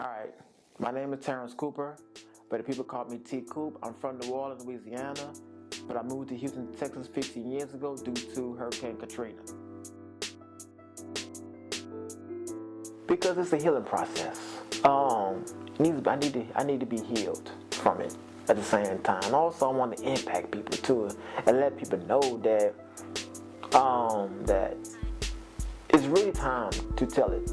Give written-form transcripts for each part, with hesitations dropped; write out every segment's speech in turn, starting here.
Alright, my name is Terrence Cooper, but the people call me T. Coop. I'm from New Orleans, Louisiana, but I moved to Houston, Texas 15 years ago due to Hurricane Katrina. Because it's a healing process. I need to be healed from it at the same time. Also, I want to impact people too and let people know that that it's really time to tell it.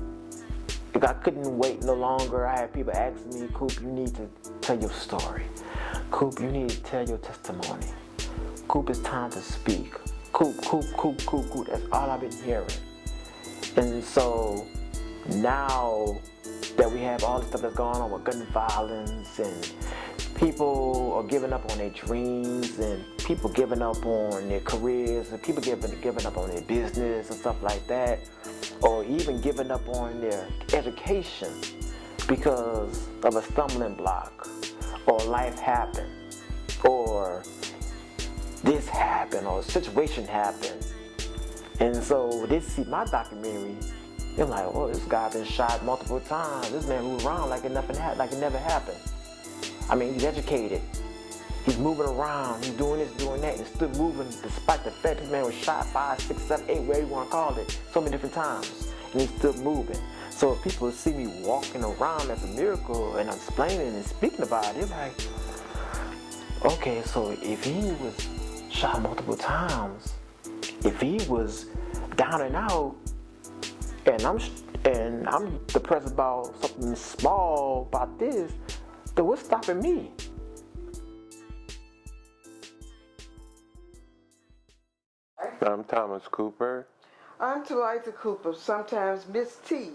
If I couldn't wait no longer, I had people asking me, Coop, you need to tell your story. Coop, you need to tell your testimony. Coop, it's time to speak. Coop. That's all I've been hearing. And so now that we have all the stuff that's going on with gun violence and people are giving up on their dreams and people giving up on their careers and people giving up on their business and stuff like that, or even giving up on their education because of a stumbling block, or life happened, or this happened, or a situation happened. And so they see my documentary, they're like, oh, this guy been shot multiple times. This man moved around like it never happened. I mean, he's educated. He's moving around. He's doing this, doing that, and still moving despite the fact this man was shot 5, 6, 7, 8, whatever you want to call it, so many different times, and he's still moving. So if people see me walking around, that's a miracle, and I'm explaining and speaking about it, they're like, okay, so if he was shot multiple times, if he was down and out, and I'm depressed about something small about this, then what's stopping me? I'm Thomas Cooper. I'm Terrence Cooper, sometimes Miss T.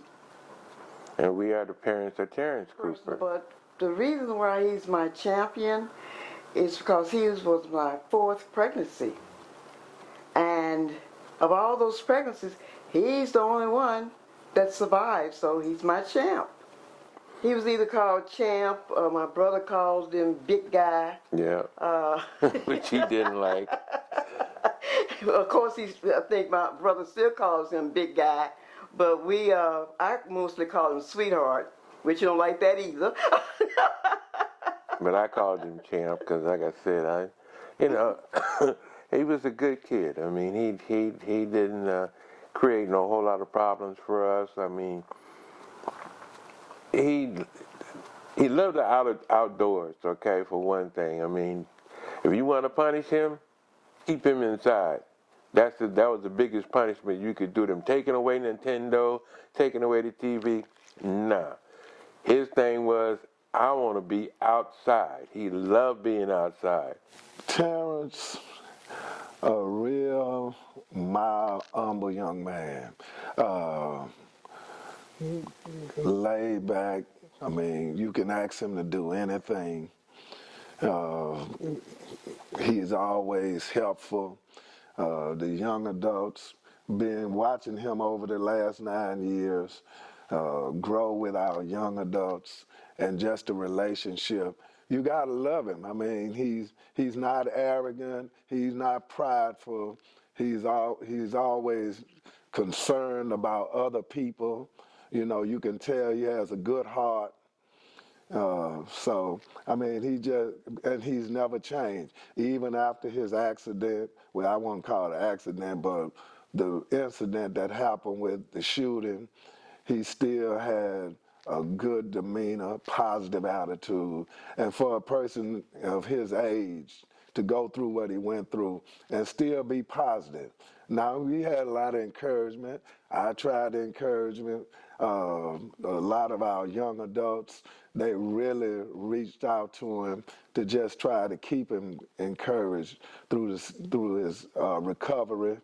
And we are the parents of Terrence Cooper. But the reason why he's my champion is because he was my 4th pregnancy. And of all those pregnancies, he's the only one that survived, so he's my champ. He was either called Champ, or my brother calls him Big Guy. Yeah, which he didn't like. Of course, I think my brother still calls him Big Guy, but I mostly call him Sweetheart, which you don't like that either. But I called him Champ because, like I said, he was a good kid. I mean, he didn't create no whole lot of problems for us. I mean, he loved the outdoors, okay, for one thing. I mean, if you want to punish him, keep him inside. That was the biggest punishment you could do them. Taking away Nintendo, taking away the TV, nah. His thing was, I want to be outside. He loved being outside. Terrence, a real mild, humble young man. Laid back. I mean, you can ask him to do anything. He's always helpful. The young adults, been watching him over the last 9 years, grow with our young adults, and just the relationship. You gotta love him. I mean, he's not arrogant. He's not prideful. He's always concerned about other people. You know, you can tell he has a good heart. So, I mean, he's never changed. Even after his accident, well, I won't call it an accident, but the incident that happened with the shooting, he still had a good demeanor, positive attitude. And for a person of his age to go through what he went through and still be positive. Now, we had a lot of encouragement. I tried encouragement. A lot of our young adults, they really reached out to him to just try to keep him encouraged through his recovery.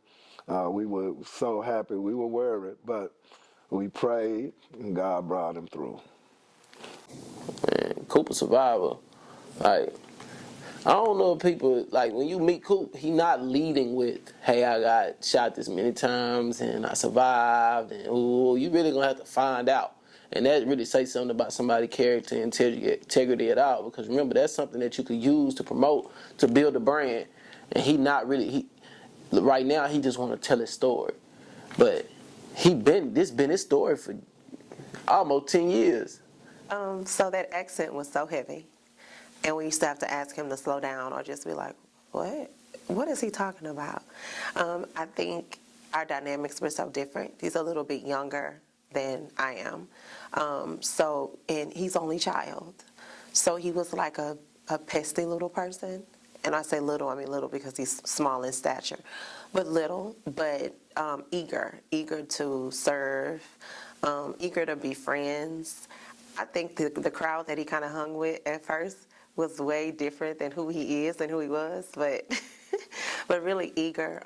We were so happy. We were worried, but we prayed, and God brought him through. Man, Coop a survivor. Like, I don't know if people, like, when you meet Coop, he not leading with, hey, I got shot this many times and I survived, and ooh, you really gonna have to find out. And that really says something about somebody's character and integrity at all, because remember, that's something that you could use to promote, to build a brand. And right now, he just want to tell his story. But this been his story for almost 10 years. So that accent was so heavy, and we used to have to ask him to slow down or just be like, what? What is he talking about? I think our dynamics were so different. He's a little bit younger than I am. And he's only child. So he was like a pesty little person. And I say little, I mean little because he's small in stature. But little, but eager to serve, eager to be friends. I think the crowd that he kind of hung with at first was way different than who he is and who he was, but but really eager.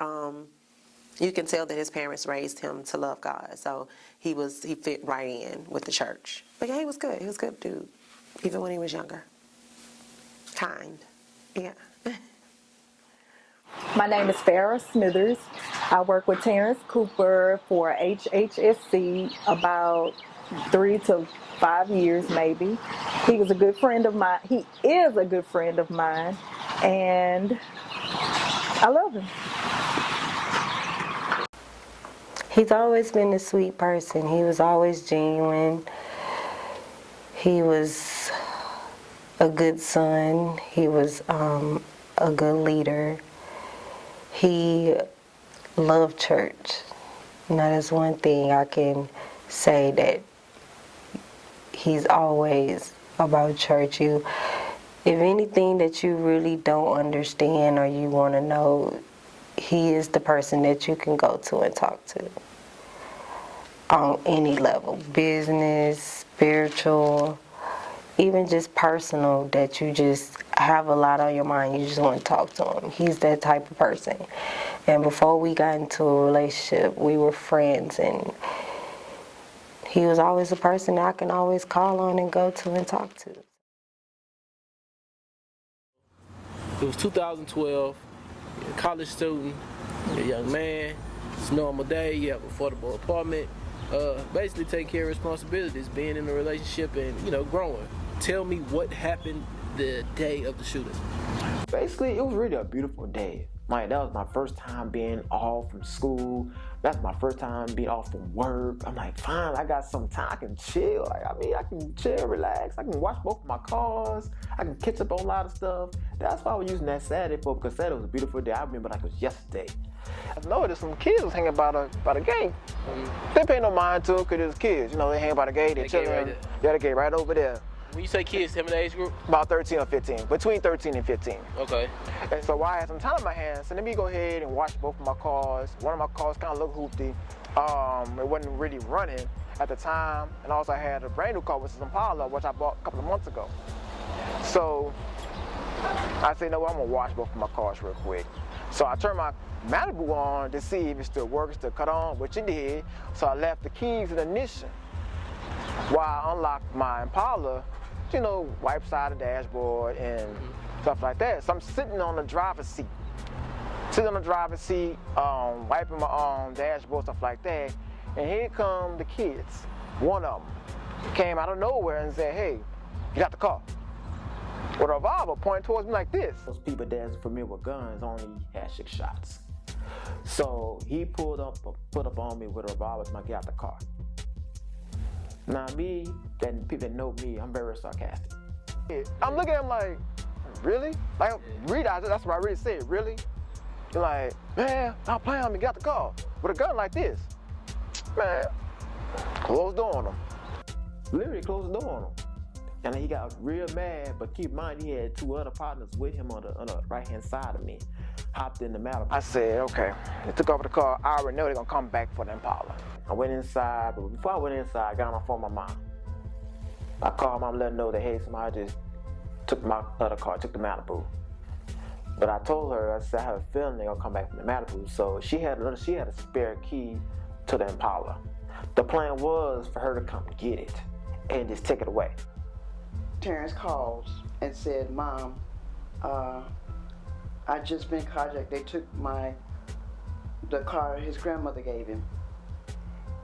You can tell that his parents raised him to love God, so he fit right in with the church. But yeah, he was good. He was a good dude, even when he was younger. Kind, yeah. My name is Farrah Smithers. I work with Terrence Cooper for HHSC about 3 to 5 years maybe. He was a good friend of mine. He is a good friend of mine, and I love him. He's always been a sweet person. He was always genuine. He was a good son. He was a good leader. He loved church. And that is one thing I can say, that he's always about church. If anything that you really don't understand or you want to know, he is the person that you can go to and talk to on any level, business, spiritual, even just personal, that you just have a lot on your mind, you just want to talk to him. He's that type of person. And before we got into a relationship, we were friends, and he was always a person that I can always call on and go to and talk to. It was 2012, a college student, a young man. It's a normal day, you have an affordable apartment, basically taking care of responsibilities, being in a relationship and, growing. Tell me what happened the day of the shooting. Basically, it was really a beautiful day. Like, that was my first time being off from school. That's my first time being off from work. I'm like, fine, I got some time. I can chill. I can chill, relax. I can wash both of my cars. I can catch up on a lot of stuff. That's why I was using that Saturday for, because Saturday was a beautiful day. I remember like it was yesterday. I noticed some kids was hanging by the gate. They pay no mind to it because it was kids. They hang by the gate. They chilling. Right there. Yeah, the gate right over there. When you say kids, how many age group? About 13 or 15. Between 13 and 15. Okay. And so while I had some time in my hands, so let me go ahead and wash both of my cars. One of my cars kind of looked hoopty. It wasn't really running at the time. And also I had a brand new car, which is Impala, which I bought a couple of months ago. So I said, no, I'm gonna wash both of my cars real quick. So I turned my Malibu on to see if it still works, still cut on, which it did. So I left the keys in the ignition while I unlocked my Impala, wipe side of the dashboard and stuff like that. So I'm sitting on the driver's seat. Wiping my dashboard, stuff like that. And here come the kids. One of them came out of nowhere and said, hey, you got the car? With a revolver pointing towards me like this. Those people that's familiar with guns only had 6 shots. So he put up on me with a revolver to get out the car. Now me, and people that know me, I'm very sarcastic. I'm looking at him like, really? Like, that's what I really said, really? You're like, man, I'm playing on me, got the car. With a gun like this. Man, close the door on him. Literally closed the door on him. And he got real mad, but keep in mind, he had 2 other partners with him on the right-hand side of me. Hopped in the Malibu. I said, okay. They took over the car. I already know they're gonna come back for the Impala. I went inside, but before I went inside, I got on the phone with my mom. I called mom, let her know that, hey, somebody just took my other car, took the Malibu. But I told her, I said, I have a feeling they're gonna come back from the Malibu. So she had a spare key to the Impala. The plan was for her to come get it and just take it away. Terrence called and said, Mom, I just been carjacked. They took the car his grandmother gave him.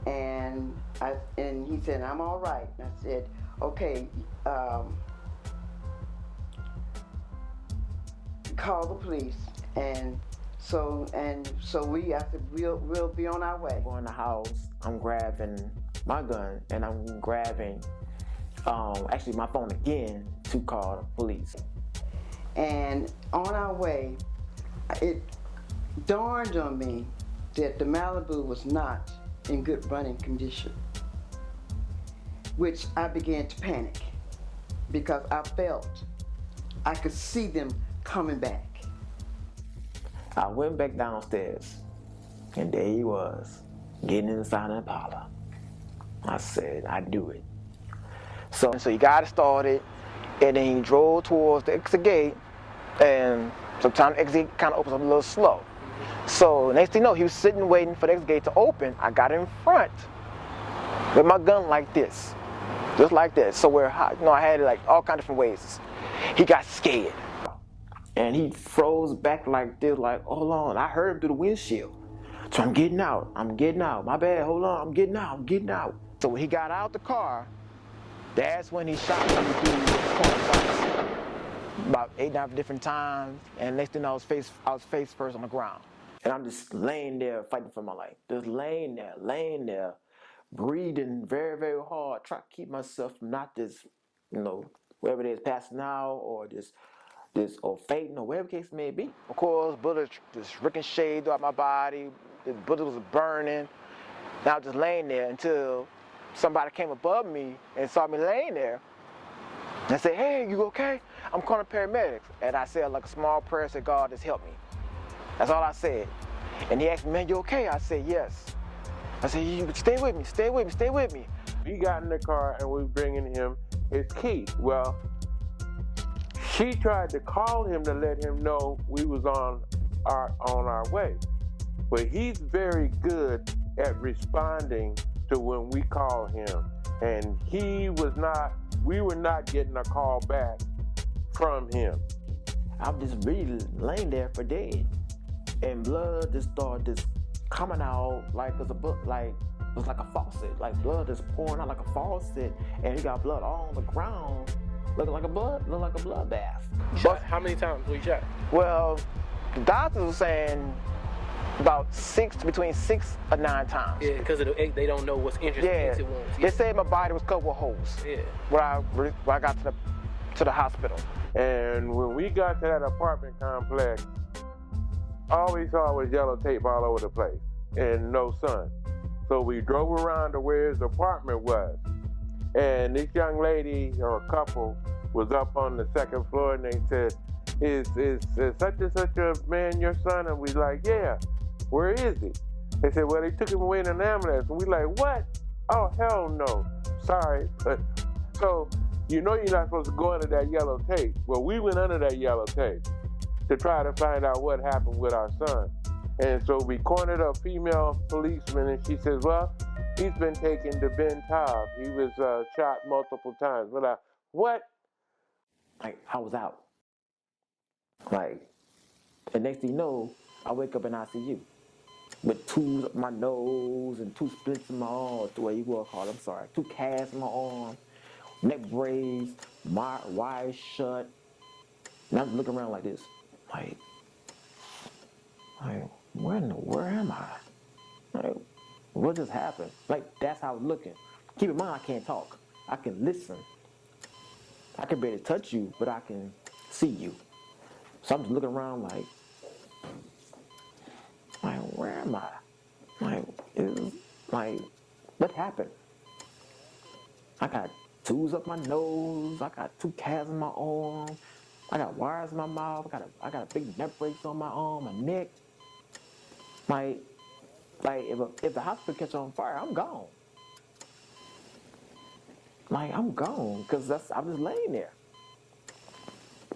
And he said, I'm all right. And I said, okay, call the police. And so I said, we'll be on our way. I go in the house, I'm grabbing my gun and I'm grabbing actually my phone again to call the police. And on our way, it dawned on me that the Malibu was not in good running condition, which I began to panic because I could see them coming back. I went back downstairs, and there he was, getting inside the Impala. I said, I do it. So he got it started, and then he drove towards the exit gate, and sometimes the exit kind of opens up a little slow. So next thing you know, he was sitting waiting for the exit gate to open. I got in front with my gun like this, just like that. So I had it like all kinds of different ways. He got scared. And he froze back like this, like, hold on. I heard him through the windshield. So I'm getting out. My bad, hold on, I'm getting out. So when he got out the car, that's when he shot me through the corner about 8, 9 different times. And next thing I was face first on the ground. And I'm just laying there fighting for my life. Just laying there, breathing very, very hard, trying to keep myself from not just, whatever it is, passing out or just or fainting or whatever the case may be. Of course, bullets just ricocheted throughout my body. The bullet was burning. And I was just laying there until somebody came above me and saw me laying there. And said, hey, you okay? I'm calling paramedics. And I said like a small prayer, said, God, just help me. That's all I said. And he asked me, man, you okay? I said, yes. I said, you stay with me. He got in the car and we was bringing him his key. Well, she tried to call him to let him know we was on our way. But he's very good at responding to when we call him. And we were not getting a call back from him. I was just really laying there for dead. And blood just started just coming out like it was like a faucet. Like blood just pouring out like a faucet. And you got blood all on the ground. Looking like a blood bath. But how many times were you shot? Well, the doctors were saying between 6 or 9 times. Yeah, because they don't know what's interesting. Yeah, they said my body was covered with holes. Yeah. When I got to the hospital. And when we got to that apartment complex, all we saw was yellow tape all over the place and no sun. So we drove around to where his apartment was. And this young lady or a couple was up on the second floor and they said, is such and such a man your son? And we like, yeah, where is he? They said, well, they took him away in an ambulance. And we like, what? Oh, hell no. Sorry. But so you're not supposed to go under that yellow tape. Well, we went under that yellow tape to try to find out what happened with our son. And so we cornered a female policeman and she says, well, he's been taken to Ben Taub. He was shot multiple times. But what? Like, I was out. Like, and next thing you know, I wake up in ICU with tubes up my nose and 2 splits in my arm, two casts in my arm, neck braids, my wires shut. And I'm looking around like this, like, where in the world am I? Like, what just happened? Like, that's how I'm looking. Keep in mind, I can't talk. I can listen. I can barely touch you, but I can see you. So I'm just looking around like where am I? What happened? I got tubes up my nose. I got 2 casts in my arm. I got wires in my mouth. I got a big neck brace on my arm, my neck. Like if the hospital catch on fire, I'm gone. Like I'm gone because I'm just laying there.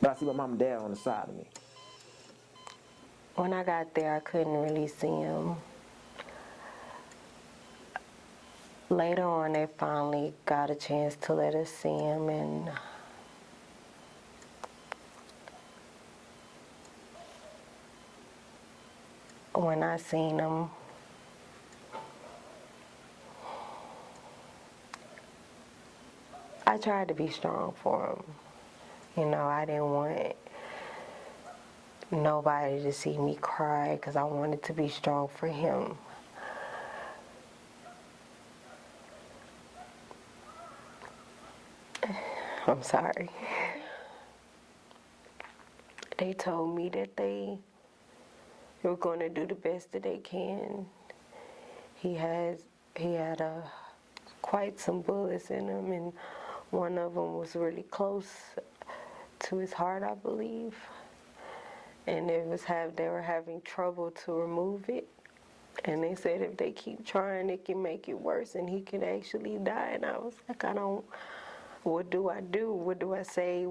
But I see my mom and dad on the side of me. When I got there, I couldn't really see him. Later on, they finally got a chance to let us see him, and when I seen him, I tried to be strong for him. I didn't want nobody to see me cry because I wanted to be strong for him. I'm sorry. They told me that they were going to do the best that they can. He had quite some bullets in him, and one of them was really close to his heart, I believe. And they were having trouble to remove it. And they said if they keep trying, it can make it worse, and he could actually die. And I was like, what do I do? What do I say?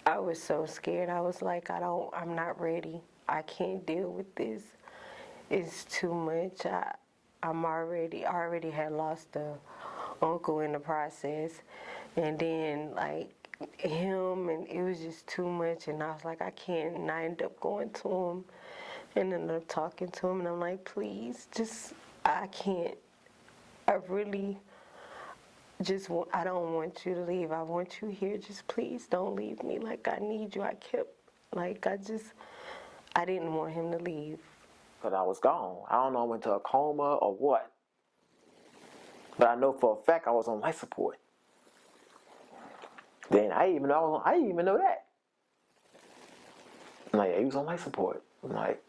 I was so scared. I was like, I'm not ready. I can't deal with this. It's too much. I already had lost a uncle in the process, and then like him, and it was just too much. And I was like, I can't. And I ended up going to him and ended up talking to him, and I'm like, please, I can't. I really I don't want you to leave. I want you here. Just please don't leave me. Like, I need you. I didn't want him to leave. Because I was gone. I don't know, I went to a coma or what. But I know for a fact I was on life support. Then I didn't even know that. I'm like, yeah, he was on life support. I'm like,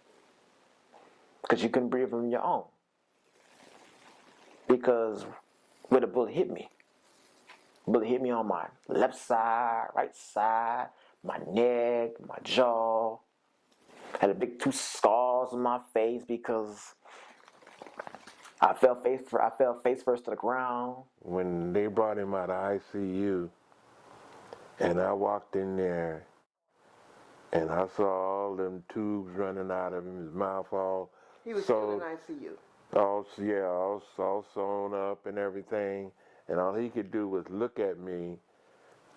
because you couldn't breathe on your own. Because where the bullet hit me. Bullet hit me on my left side, right side, my neck, my jaw. Had a big 2 scars on my face because I fell face first to the ground. When they brought him out of ICU, and I walked in there, and I saw all them tubes running out of him, his mouth all He was still in ICU. all sewn up and everything, and all he could do was look at me.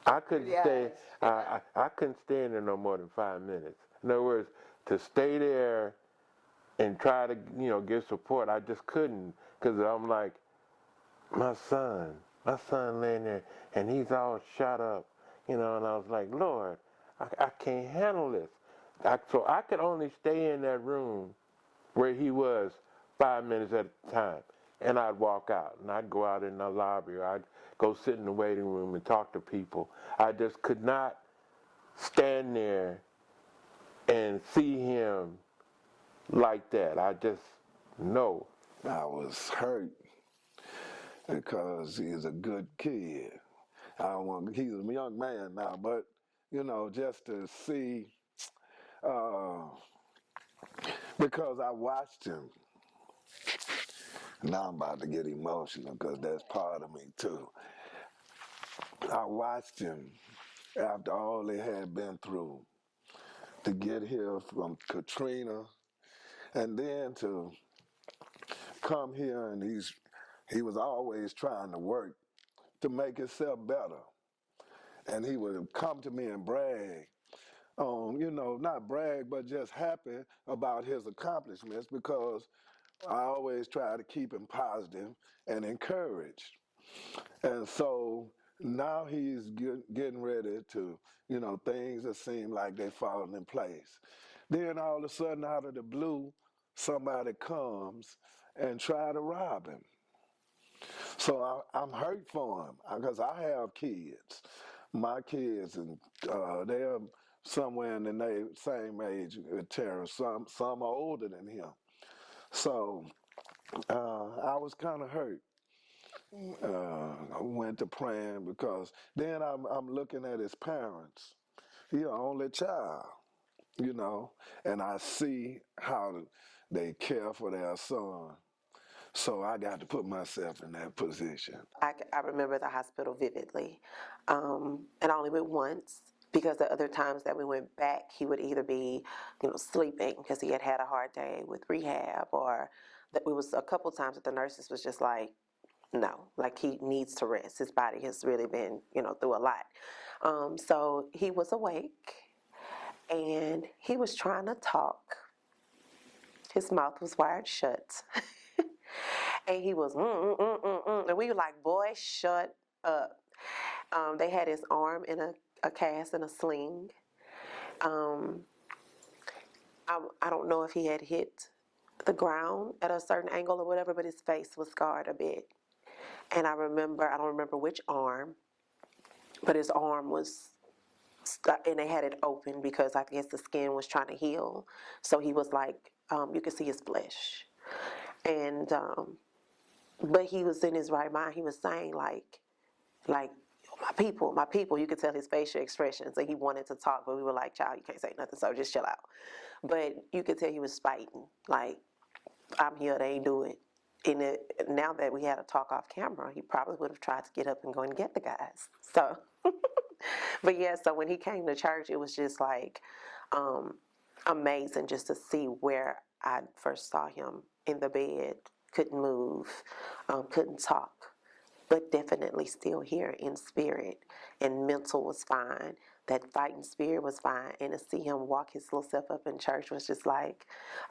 I couldn't stay. I couldn't stay in there no more than 5 minutes. In other words, to stay there and try to get support, I just couldn't, because I'm like, my son laying there and he's all shot up, and I was like, Lord, I can't handle this. So I could only stay in that room where he was 5 minutes at a time, and I'd walk out, and I'd go out in the lobby, or I'd go sit in the waiting room and talk to people. I just could not stand there and see him like that. I just, no. I was hurt because he's a good kid. He's a young man now, but just to see, uh, because I watched him. Now I'm about to get emotional because that's part of me too. I watched him after all they had been through to get here from Katrina, and then to come here, and he was always trying to work to make himself better. And he would come to me and brag on, not brag, but just happy about his accomplishments, because I always try to keep him positive and encouraged. And so now he's getting ready to, things that seem like they're falling in place. Then all of a sudden, out of the blue, somebody comes and try to rob him. So I'm hurt for him because I have kids. My kids, and they're somewhere in the same age with Terrence. Some are older than him. So I was kind of hurt. I went to praying because then I'm looking at his parents. He's an only child, and I see how they care for their son. So I got to put myself in that position. I remember the hospital vividly. And I only went once because the other times that we went back, he would either be, sleeping because he had had a hard day with rehab, or that it was a couple times that the nurses was just like, no, like he needs to rest. His body has really been, through a lot. So he was awake and he was trying to talk. His mouth was wired shut. And he was, and we were like, boy, shut up. They had his arm in a cast and a sling. I don't know if he had hit the ground at a certain angle or whatever, but his face was scarred a bit. And I don't remember which arm, but his arm was, and they had it open because I guess the skin was trying to heal. So he was like, you could see his flesh. And, but he was in his right mind. He was saying like, my people. You could tell his facial expressions. And he wanted to talk, but we were like, child, you can't say nothing, so just chill out. But you could tell he was fighting. Like, I'm here, they ain't do it. And now that we had a talk off camera, he probably would have tried to get up and go and get the guys. So, but yeah, so when he came to church, it was just like amazing just to see where I first saw him in the bed, couldn't move, couldn't talk, but definitely still here in spirit, and mental was fine. That fighting spirit was fine, and to see him walk his little self up in church was just like,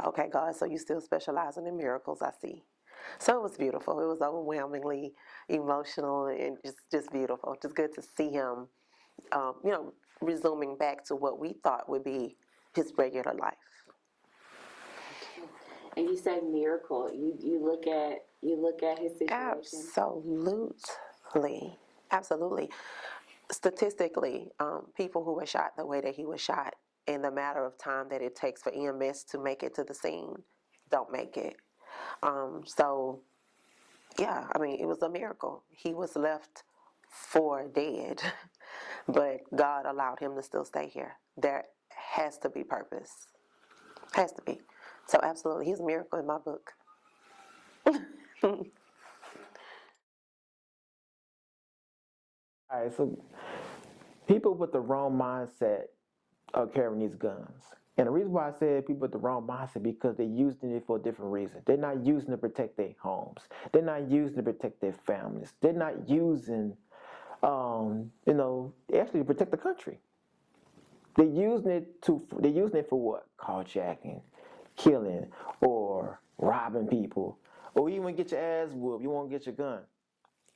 okay, God, so you still specializing in miracles, I see. So it was beautiful. It was overwhelmingly emotional and just beautiful. Just good to see him, resuming back to what we thought would be his regular life. And you said miracle. You look at his situation. Absolutely. Statistically, people who were shot the way that he was shot, in the matter of time that it takes for EMS to make it to the scene, don't make it. So, yeah, I mean, it was a miracle. He was left for dead, but God allowed him to still stay here. There has to be purpose. Has to be. So, absolutely, he's a miracle in my book. All right, so people with the wrong mindset are carrying these guns. And the reason why I said people with the wrong mindset because they're using it for a different reason. They're not using it to protect their homes. They're not using it to protect their families. They're not using, actually to protect the country. They're using it for what? Carjacking, killing, or robbing people, or even get your ass whooped. You want to get your gun,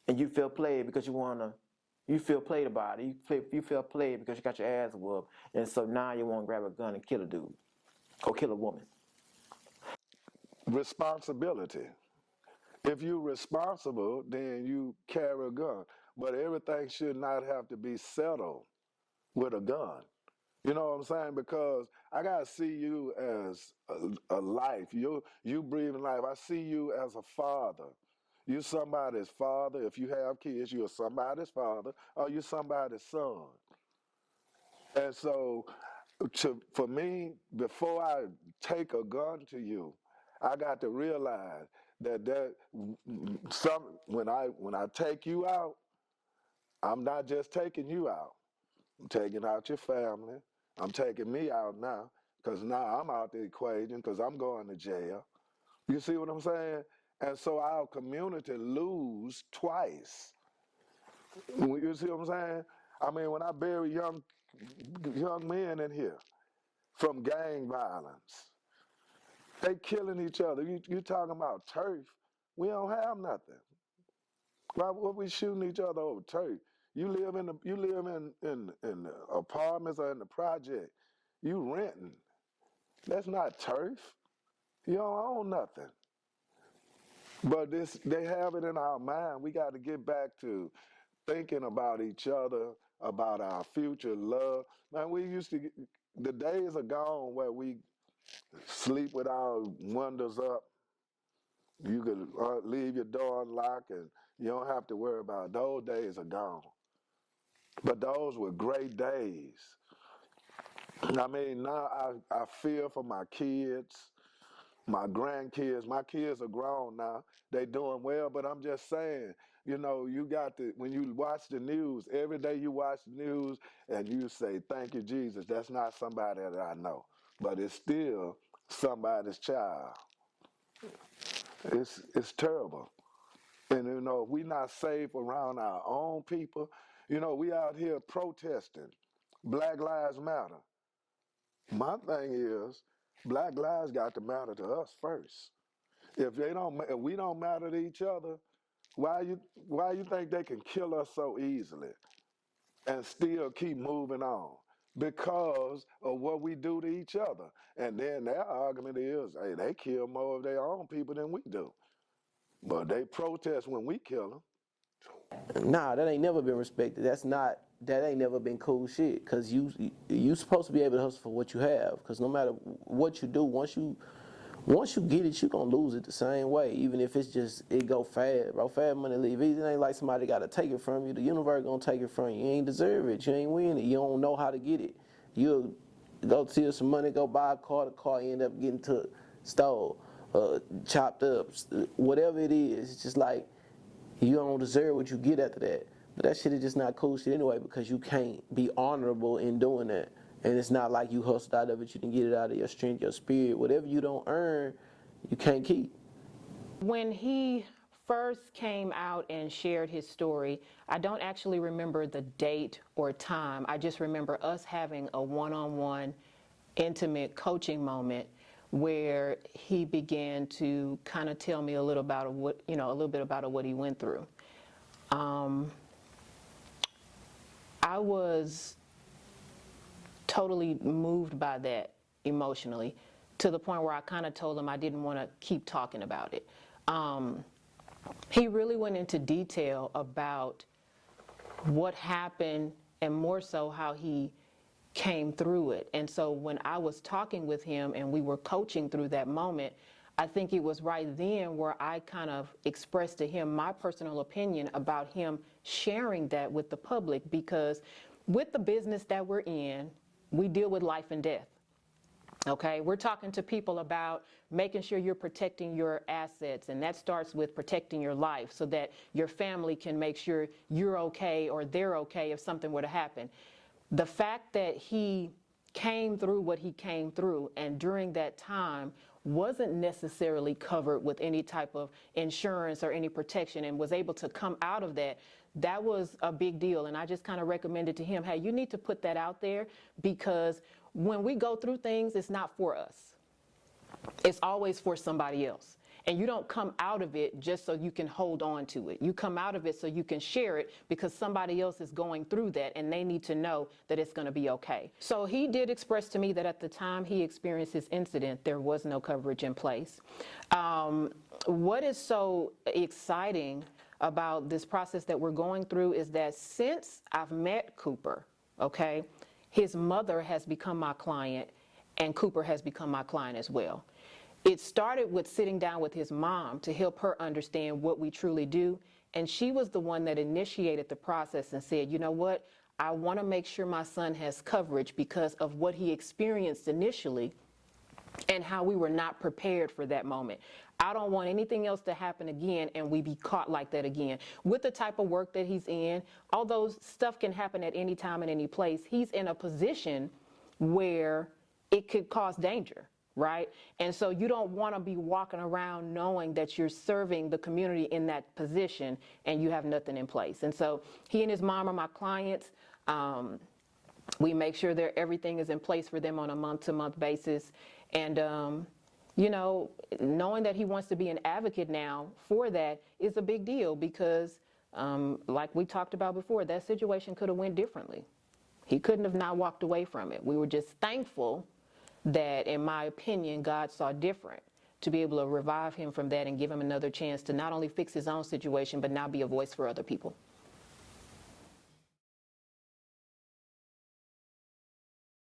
and you feel played because you feel played about it. You feel played because you got your ass whooped, and so now you want to grab a gun and kill a dude or kill a woman. Responsibility. If you're responsible, then you carry a gun. But everything should not have to be settled with a gun. You know what I'm saying? Because I gotta see you as a life. You breathing life. I see you as a father. You somebody's father. If you have kids, you're somebody's father, or you somebody's son. And so, for me, before I take a gun to you, I got to realize that when I take you out, I'm not just taking you out. I'm taking out your family. I'm taking me out now because now I'm out the equation because I'm going to jail. You see what I'm saying? And so our community lose twice. You see what I'm saying? I mean, when I bury young men in here from gang violence, they killing each other. You talking about turf? We don't have nothing. Why what we shooting each other over turf? You live in the apartments or in the project. You renting. That's not turf. You don't own nothing. But they have it in our mind. We got to get back to thinking about each other, about our future love. Man, the days are gone where we sleep with our windows up. You could leave your door unlocked and you don't have to worry about it. Those days are gone. But those were great days. I mean, now I fear for my kids, my grandkids. My kids are grown now. They doing well, but I'm just saying, you got to, when you watch the news, every day you watch the news and you say, thank you, Jesus. That's not somebody that I know, but it's still somebody's child. It's terrible. And, if we not safe around our own people, we out here protesting. Black Lives Matter. My thing is, Black lives got to matter to us first. If we don't matter to each other, why you think they can kill us so easily and still keep moving on? because of what we do to each other. And then their argument is, hey, they kill more of their own people than we do. But they protest when we kill them. Nah, that ain't never been respected. That ain't never been cool shit. Cause you supposed to be able to hustle for what you have. Cause no matter what you do, once you get it, you gonna lose it the same way. Even if it's just it go fast, bro. Fast money leave easy. It ain't like somebody gotta take it from you. The universe gonna take it from you. You ain't deserve it. You ain't win it. You don't know how to get it. You'll go steal some money, go buy a car. The car end up getting stole, chopped up, whatever it is. It's just like. You don't deserve what you get after that. But that shit is just not cool shit anyway because you can't be honorable in doing that. And it's not like you hustled out of it. You can get it out of your strength, your spirit. Whatever you don't earn, you can't keep. When he first came out and shared his story, I don't actually remember the date or time. I just remember us having a one-on-one intimate coaching moment where he began to kind of tell me a little about what, a little bit about what he went through. I was totally moved by that emotionally to the point where I kind of told him I didn't want to keep talking about it. He really went into detail about what happened and more so how he came through it. And so when I was talking with him and we were coaching through that moment, I think it was right then where I kind of expressed to him my personal opinion about him sharing that with the public, because with the business that we're in, we deal with life and death. Okay, we're talking to people about making sure you're protecting your assets, and that starts with protecting your life so that your family can make sure you're okay or they're okay if something were to happen. The fact that he came through what he came through and during that time wasn't necessarily covered with any type of insurance or any protection and was able to come out of that, that was a big deal. And I just kind of recommended to him, hey, you need to put that out there, because when we go through things, it's not for us. It's always for somebody else. And you don't come out of it just so you can hold on to it. You come out of it so you can share it because somebody else is going through that and they need to know that it's going to be okay. So he did express to me that at the time he experienced his incident, there was no coverage in place. What is so exciting about this process that we're going through is that since I've met Cooper, okay, his mother has become my client and Cooper has become my client as well. It started with sitting down with his mom to help her understand what we truly do. And she was the one that initiated the process and said, you know what, I want to make sure my son has coverage because of what he experienced initially and how we were not prepared for that moment. I don't want anything else to happen again and we be caught like that again. With the type of work that he's in, although stuff can happen at any time and any place, he's in a position where it could cause danger. Right? And so you don't want to be walking around knowing that you're serving the community in that position and you have nothing in place. And so he and his mom are my clients. We make sure that everything is in place for them on a month-to-month basis. And, knowing that he wants to be an advocate now for that is a big deal because, like we talked about before, that situation could have went differently. He couldn't have not walked away from it. We were just thankful that, in my opinion, God saw different to be able to revive him from that and give him another chance to not only fix his own situation, but now be a voice for other people.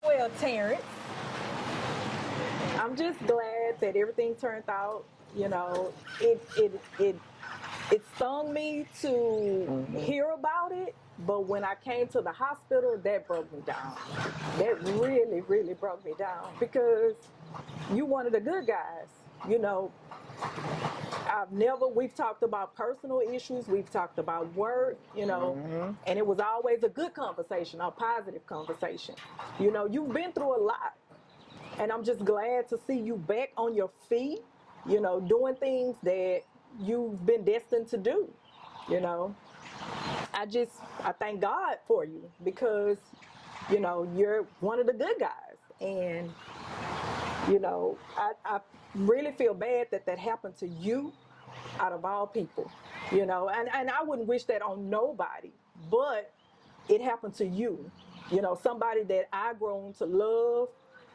Well, Terrence, I'm just glad that everything turned out. It stung me to hear about it, but when I came to the hospital, that broke me down. That really, really broke me down because you one of the good guys. We've talked about personal issues, we've talked about work, and it was always a good conversation, a positive conversation. You've been through a lot, and I'm just glad to see you back on your feet, doing things that you've been destined to do. I thank God for you because, you're one of the good guys. And, I really feel bad that happened to you out of all people, and I wouldn't wish that on nobody, but it happened to you. somebody that I've grown to love,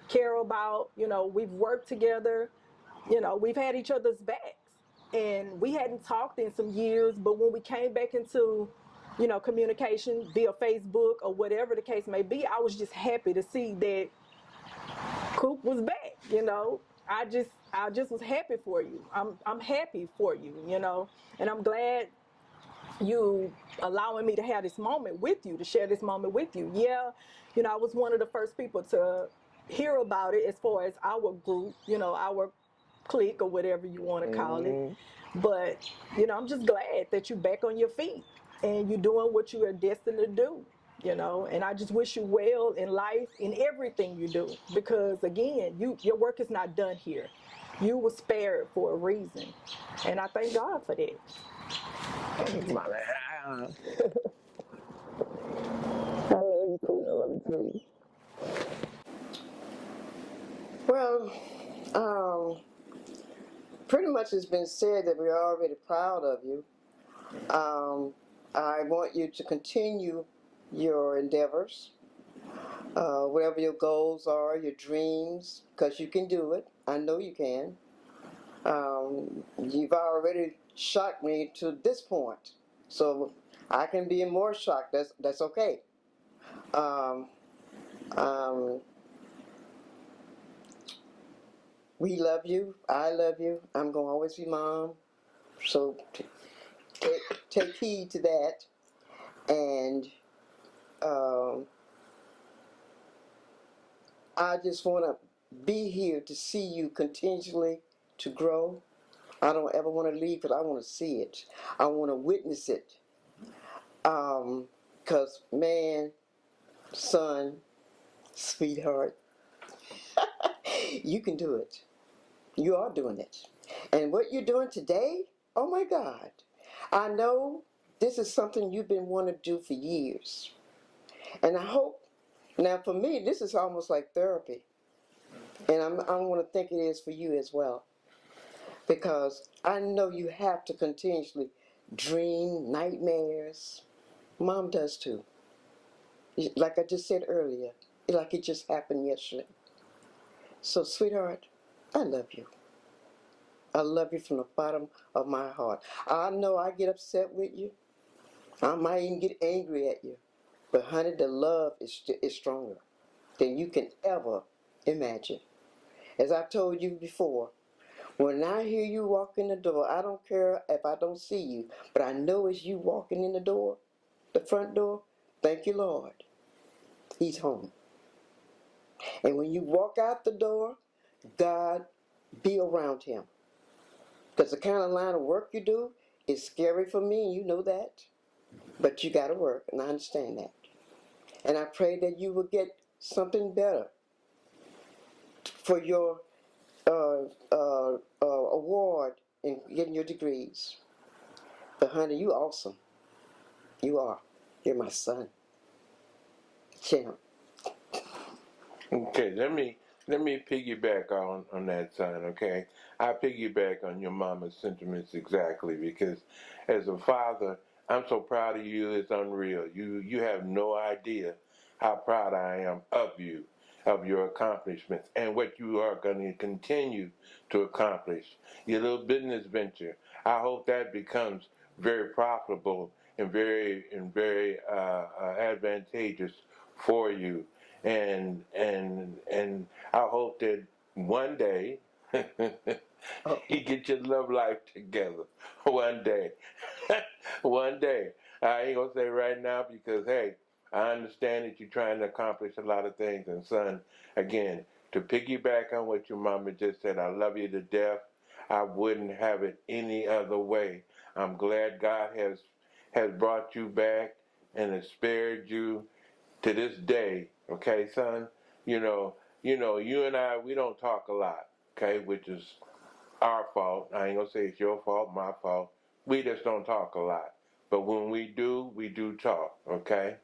care about. We've worked together. We've had each other's backs, and we hadn't talked in some years. But when we came back into, communication via Facebook or whatever the case may be, I was just happy to see that Coop was back. I just was happy for you. I'm happy for you. And I'm glad you allowing me to have this moment with you, to share this moment with you. Yeah, I was one of the first people to hear about it as far as our group, our clique or whatever you want to call it. But, I'm just glad that you're back on your feet and you're doing what you are destined to do. And I just wish you well in life, in everything you do, because again, your work is not done here. You were spared for a reason, and I thank God for that. My man. I love you, Coop. I love you too. Well, pretty much it's been said that we're already proud of you. I want you to continue your endeavors, whatever your goals are, your dreams, because you can do it. I know you can. You've already shocked me to this point, so I can be more shocked. That's okay. Um, um, we love you. I love you. I'm gonna always be mom. So take heed to that. And I just want to be here to see you continually to grow. I don't ever want to leave because I want to see it. I want to witness it. Because, man, son, sweetheart, you can do it. You are doing it. And what you're doing today, oh my God. I know this is something you've been wanting to do for years. And I hope, now for me, this is almost like therapy. And I want to think it is for you as well. Because I know you have to continuously dream nightmares. Mom does too. Like I just said earlier, like it just happened yesterday. So, sweetheart, I love you. I love you from the bottom of my heart. I know I get upset with you. I might even get angry at you. But honey, the love is stronger than you can ever imagine. As I've told you before, when I hear you walk in the door, I don't care if I don't see you, but I know it's you walking in the door, the front door. Thank you, Lord. He's home. And when you walk out the door, God, be around him. Because the kind of line of work you do is scary for me, and you know that. But you got to work, and I understand that. And I pray that you will get something better for your award in getting your degrees. But honey, you awesome. You are. You're my son. Champ. Okay, let me piggyback on that, son. Okay, I piggyback on your mama's sentiments exactly because, as a father, I'm so proud of you. It's unreal. You have no idea how proud I am of you, of your accomplishments, and what you are going to continue to accomplish. Your little business venture. I hope that becomes very profitable and very advantageous for you and I hope that one day you get your love life together. One day, one day. I ain't gonna say right now because hey, I understand that you're trying to accomplish a lot of things. And son, again, to piggyback on what your mama just said, I love you to death. I wouldn't have it any other way. I'm glad God has brought you back and has spared you to this day, okay, son, you and I, we don't talk a lot, okay, which is our fault. I ain't gonna say it's your fault, my fault. We just don't talk a lot. But when we do talk, okay?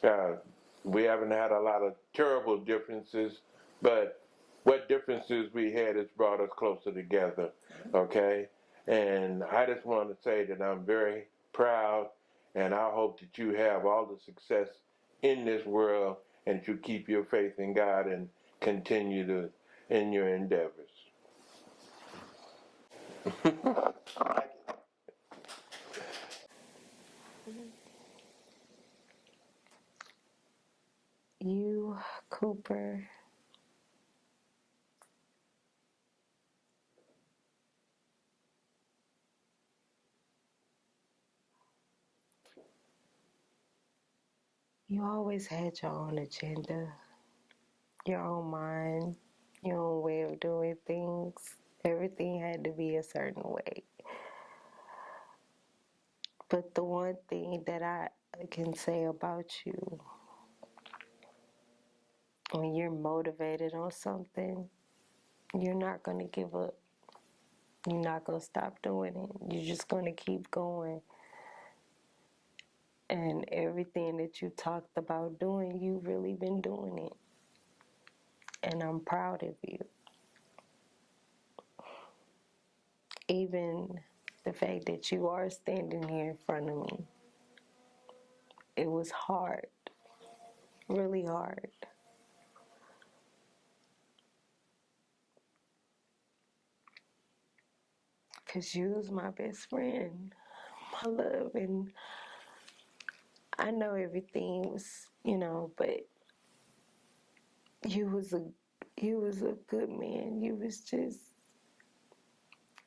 Uh, we haven't had a lot of terrible differences, but what differences we had has brought us closer together, okay? And I just want to say that I'm very proud, and I hope that you have all the success in this world, and you keep your faith in God and continue to in your endeavors. You, Cooper, you always had your own agenda, your own mind, your own way of doing things. Everything had to be a certain way. But the one thing that I can say about you, when you're motivated on something, you're not going to give up. You're not going to stop doing it. You're just going to keep going. And everything that you talked about doing, you've really been doing it. And I'm proud of you. Even the fact that you are standing here in front of me, it was hard, really hard. Because you was my best friend, my love, and I know everything was, but you was a good man.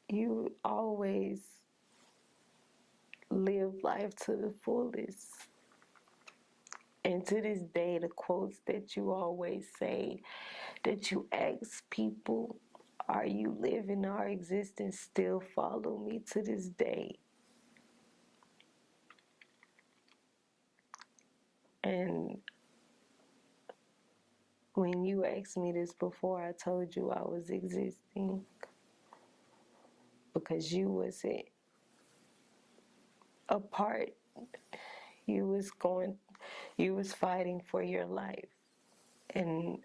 You always lived life to the fullest. And to this day, the quotes that you always say, that you ask people, are you living our existence, still follow me to this day. And when you asked me this before, I told you I was existing because you wasn't a part. You was fighting for your life. And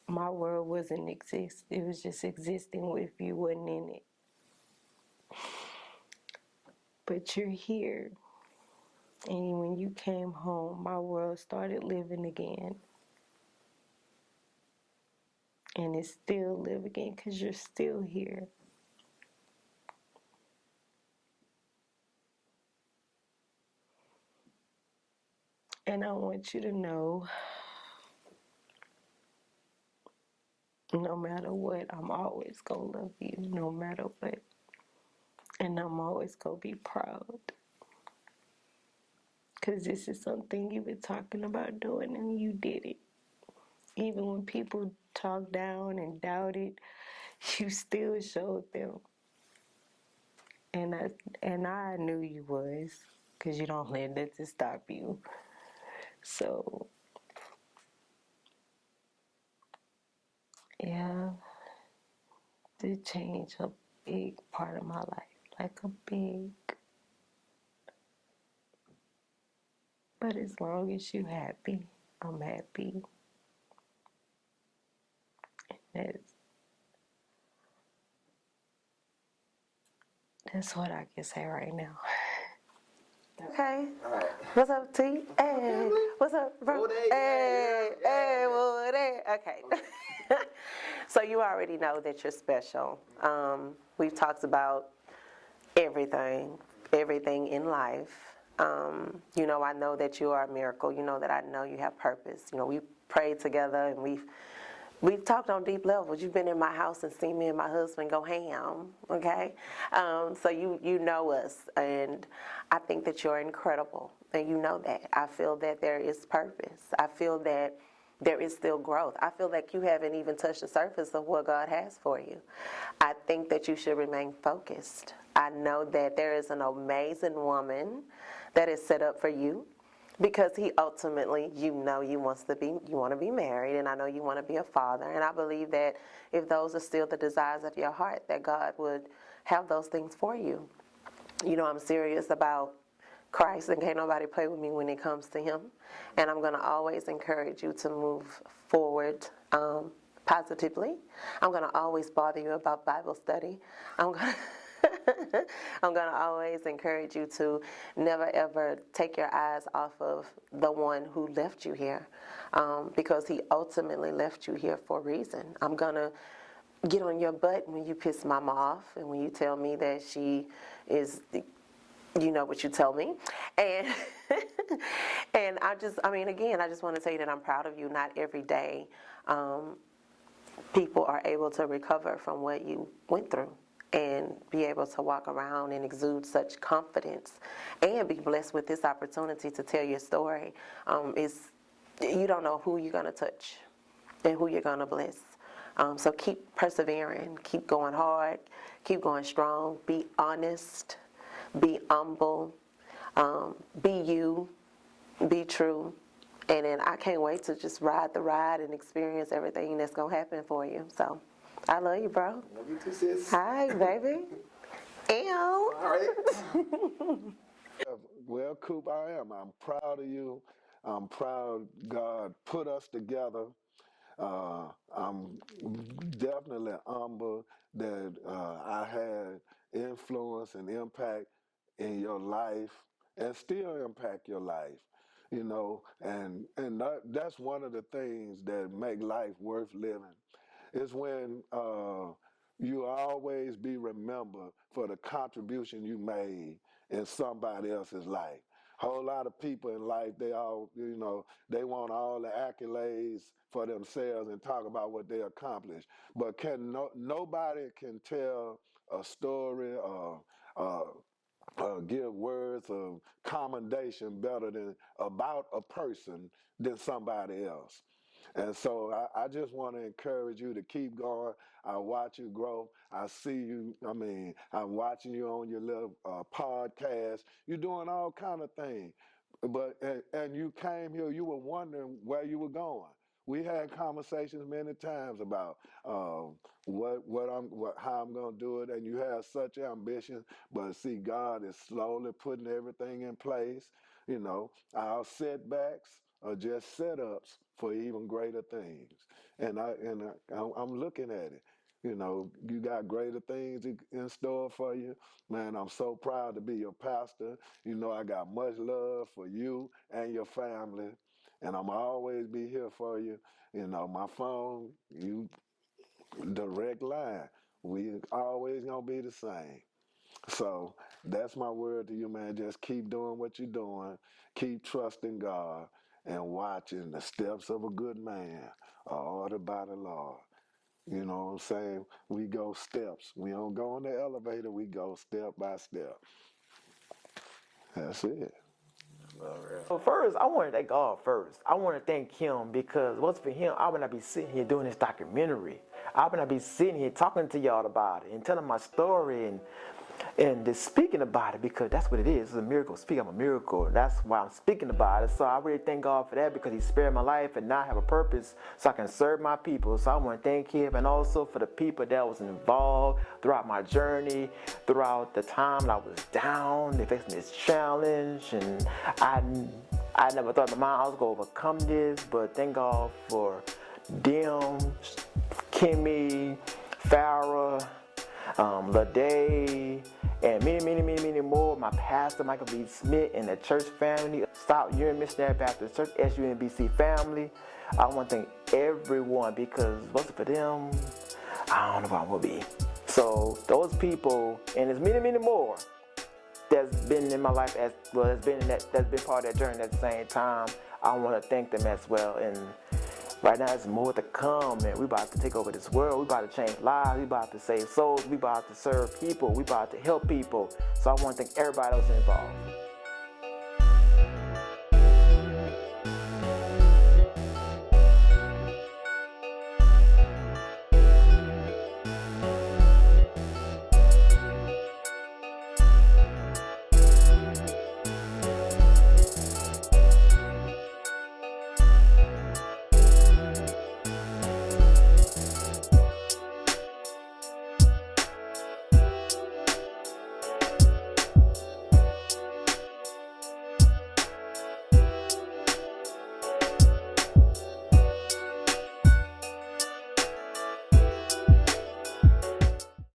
my world wasn't exist. It was just existing if you wasn't in it. But you're here. And when you came home, my world started living again. And it still live again because you're still here. And I want you to know, no matter what, I'm always going to love you, no matter what. And I'm always going to be proud. Because this is something you've been talking about doing and you did it. Even when people talked down and doubted, you still showed them. And I knew you was, because you don't let nothing stop you. So, yeah, did change a big part of my life, like a big. But as long as you happy, I'm happy. That's, that's what I can say right now. Okay. What's up, T? Hey. What's up, bro? Hey, well, hey. Okay. So you already know that you're special. We've talked about everything in life. I know that you are a miracle. You know that I know you have purpose. We prayed together and we've talked on deep levels. You've been in my house and seen me and my husband go ham, okay? So you know us, and I think that you're incredible, and you know that. I feel that there is purpose. I feel that there is still growth. I feel like you haven't even touched the surface of what God has for you. I think that you should remain focused. I know that there is an amazing woman that is set up for you. Because he ultimately, you want to be married, and I know you want to be a father, and I believe that if those are still the desires of your heart, that God would have those things for you. I'm serious about Christ, and can't nobody play with me when it comes to him, and I'm going to always encourage you to move forward positively. I'm going to always bother you about Bible study. I'm going to I'm going to always encourage you to never ever take your eyes off of the one who left you here, because he ultimately left you here for a reason. I'm going to get on your butt when you piss Mama off and when you tell me that she is, you know what you tell me. And and I just want to tell you that I'm proud of you. Not every day people are able to recover from what you went through and be able to walk around and exude such confidence and be blessed with this opportunity to tell your story. You don't know who you're going to touch and who you're going to bless. So keep persevering, keep going hard, keep going strong, be honest, be humble, be you, be true. And then I can't wait to just ride the ride and experience everything that's going to happen for you. So I love you, bro. Love you too, sis. Hi, baby. Ew. All right. Well, Coop, I am. I'm proud of you. I'm proud God put us together. I'm definitely humble that I had influence and impact in your life and still impact your life, you know, and that's one of the things that make life worth living is when you always be remembered for the contribution you made in somebody else's life. Whole lot of people in life, they all, you know, they want all the accolades for themselves and talk about what they accomplished. But nobody can tell a story or give words of commendation better than about a person than somebody else. And so I just want to encourage you to keep going. I watch you grow. I see you. I mean, I'm watching you on your little podcast. You're doing all kind of things. But and you came here. You were wondering where you were going. We had conversations many times about how I'm gonna do it, and you have such ambition. But see, God is slowly putting everything in place. You know, our setbacks are just setups for even greater things. I'm looking at it. You know, you got greater things in store for you. Man, I'm so proud to be your pastor. You know, I got much love for you and your family, and I'm always be here for you. You know, my phone, you direct line. We always gonna be the same. So that's my word to you, man. Just keep doing what you're doing. Keep trusting God and watching the steps of a good man are ordered by the Lord. You know what I'm saying? We go steps. We don't go in the elevator. We go step by step. That's it. So first, I want to thank God first. I want to thank Him because what's for Him, I would not be sitting here doing this documentary. I would not be sitting here talking to y'all about it and telling my story and just speaking about it because that's what it is. It's a miracle. Speak of a miracle. That's why I'm speaking about it. So I really thank God for that because He spared my life and now I have a purpose so I can serve my people. So I want to thank Him and also for the people that was involved throughout my journey, throughout the time I was down, they faced this challenge, and I never thought in my mind I was going to overcome this, but thank God for them, Kimmy, Farrah, Lade, and many more. My pastor, Michael B. Smith, and the church family, Stop Urine Missionary Baptist Church, SUNBC family. I want to thank everyone because what's it for them? I don't know where I will be. So those people, and there's many more that's been in my life as well, that's been part of that journey at the same time. I want to thank them as well. And right now, there's more to come, and we about to take over this world. We about to change lives. We about to save souls. We about to serve people. We about to help people. So I want to thank everybody else involved.